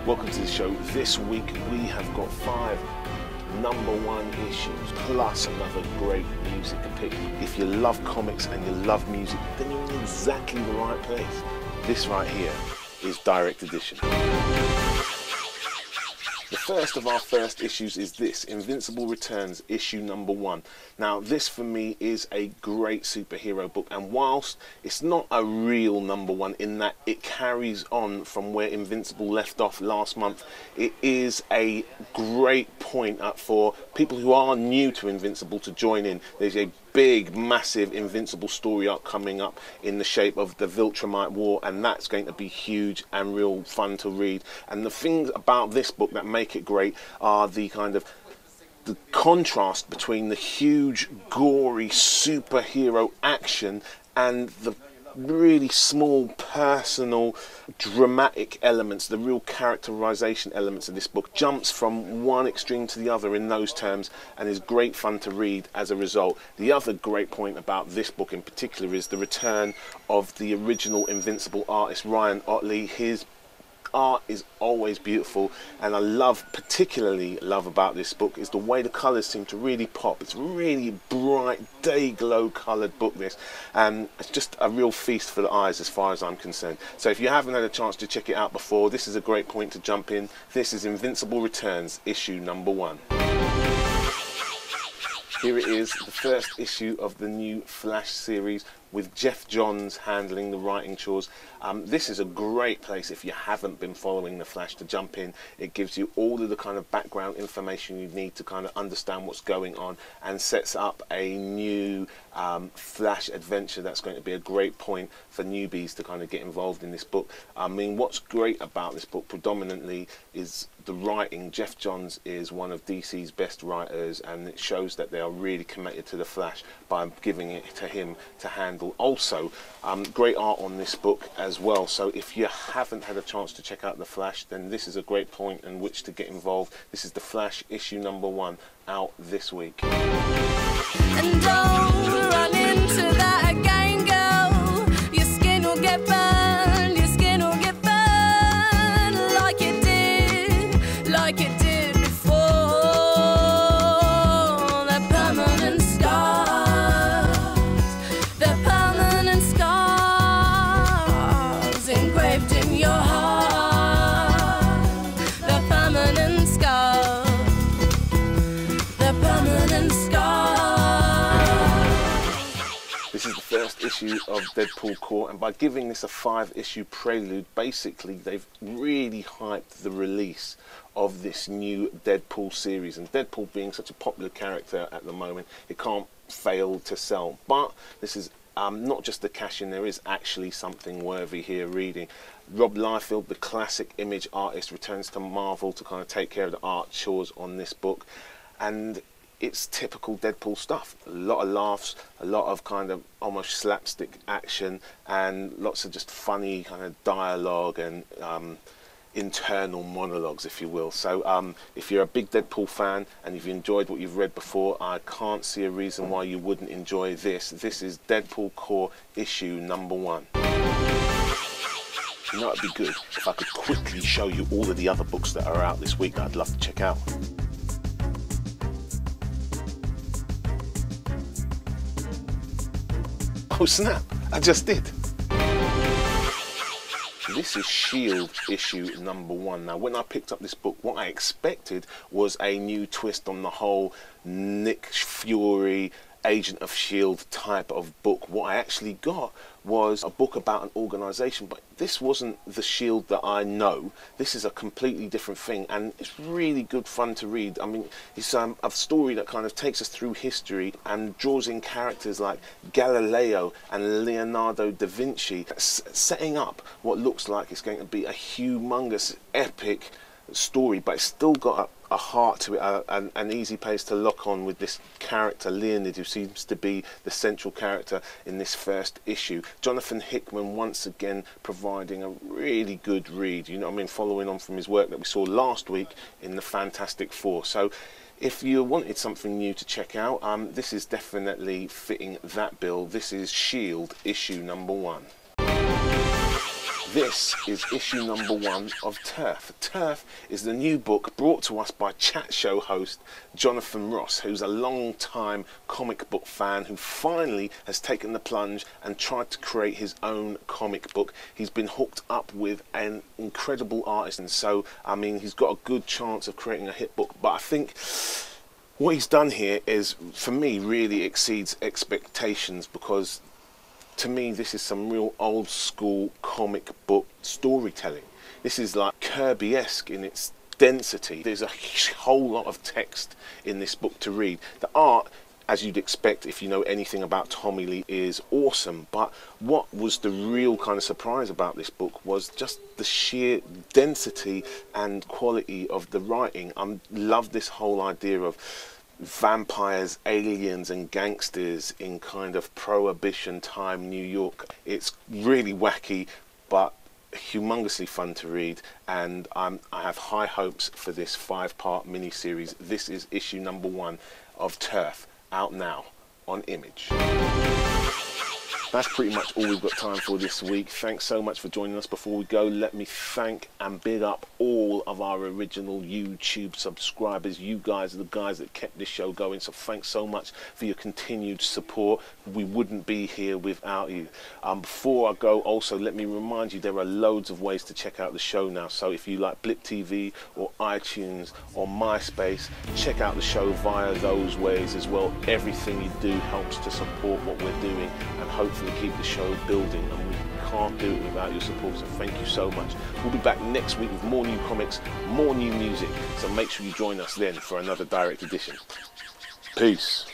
Welcome to the show. This week we have got 5 #1 issues plus another great music to pick. If you love comics and you love music, then you're in exactly the right place. This right here is Direct Edition. The first of our first issues is this, Invincible Returns, issue #1. Now, this for me is a great superhero book, and whilst it's not a real #1 in that it carries on from where Invincible left off last month, it is a great point up for people who are new to Invincible to join in. There's a big, massive Invincible story arc coming up in the shape of the Viltrumite War, and that's going to be huge and real fun to read. And the things about this book that make it great are the kind of the contrast between the huge, gory superhero action and the really small, personal, dramatic elements, the real characterization elements of this book. Jumps from one extreme to the other in those terms and is great fun to read as a result. The other great point about this book in particular is the return of the original Invincible artist, Ryan Ottley. His art is always beautiful, and particularly love about this book is the way the colours seem to really pop. It's a really bright, day glow coloured book, this, and it's just a real feast for the eyes as far as I'm concerned. So if you haven't had a chance to check it out before, this is a great point to jump in. This is Invincible Returns, issue #1. Here it is, the first issue of the new Flash series, with Jeff Johns handling the writing chores. This is a great place if you haven't been following the Flash to jump in. It gives you all of the kind of background information you need to kind of understand what's going on, and sets up a new Flash adventure that's going to be a great point for newbies to kind of get involved in this book. I mean, what's great about this book predominantly is the writing. Jeff Johns is one of DC's best writers, and it shows that they are really committed to the Flash by giving it to him to handle. Also, great art on this book as well. So if you haven't had a chance to check out the Flash, then this is a great point in which to get involved. This is the Flash issue #1 out this week. And don't run into that again, girl. Your skin will get burned, your skin will get burned like it did before. The permanent scars engraved in your heart. The permanent scars. This is the first issue of Deadpool Corps, and by giving this a 5-issue prelude, basically they've really hyped the release of this new Deadpool series. And Deadpool being such a popular character at the moment, it can't fail to sell. But this is not just the cash in, there is actually something worthy here reading. Rob Liefeld, the classic Image artist, returns to Marvel to kind of take care of the art chores on this book, and it's typical Deadpool stuff. A lot of laughs, a lot of kind of almost slapstick action, and lots of just funny kind of dialogue and internal monologues, if you will. So if you're a big Deadpool fan and if you enjoyed what you've read before, I can't see a reason why you wouldn't enjoy this. This is Deadpool Corps issue #1. You know, it'd be good if I could quickly show you all of the other books that are out this week that I'd love to check out. Oh snap, I just did. This is S.H.I.E.L.D. issue #1. Now, when I picked up this book, what I expected was a new twist on the whole Nick Fury, Agent of S.H.I.E.L.D. type of book. What I actually got was a book about an organisation, but this wasn't the S.H.I.E.L.D. that I know. This is a completely different thing, and it's really good fun to read. I mean, it's a story that kind of takes us through history and draws in characters like Galileo and Leonardo da Vinci, setting up what looks like it's going to be a humongous, epic story, but it's still got a heart to it, an easy place to lock on with this character Leonid, who seems to be the central character in this first issue. Jonathan Hickman once again providing a really good read, you know what I mean, following on from his work that we saw last week in the Fantastic Four. So if you wanted something new to check out, this is definitely fitting that bill. This is S.H.I.E.L.D. issue #1. This is issue number 1 of Turf. Turf is the new book brought to us by chat show host Jonathan Ross, who's a long-time comic book fan who finally has taken the plunge and tried to create his own comic book. He's been hooked up with an incredible artist, and so, I mean, he's got a good chance of creating a hit book. But I think what he's done here is, for me, really exceeds expectations, because to me this is some real old school comic book storytelling. This is like Kirby-esque in its density. There's a whole lot of text in this book to read. The art, as you'd expect if you know anything about Tommy Lee, is awesome, but what was the real kind of surprise about this book was just the sheer density and quality of the writing. I love this whole idea of vampires, aliens and gangsters in kind of prohibition time New York. It's really wacky but humongously fun to read, and I have high hopes for this 5-part mini-series. This is issue number 1 of Turf, out now on Image. That's pretty much all we've got time for this week. Thanks so much for joining us. Before we go, let me thank and big up all of our original YouTube subscribers. You guys are the guys that kept this show going, so thanks so much for your continued support. We wouldn't be here without you. Before I go, also let me remind you there are loads of ways to check out the show now. So if you like Blip TV or iTunes or MySpace, check out the show via those ways as well. Everything you do helps to support what we're doing and hopefully keep the show building, and we can't do it without your support, so thank you so much. We'll be back next week with more new comics, more new music, so make sure you join us then for another direct edition. Peace.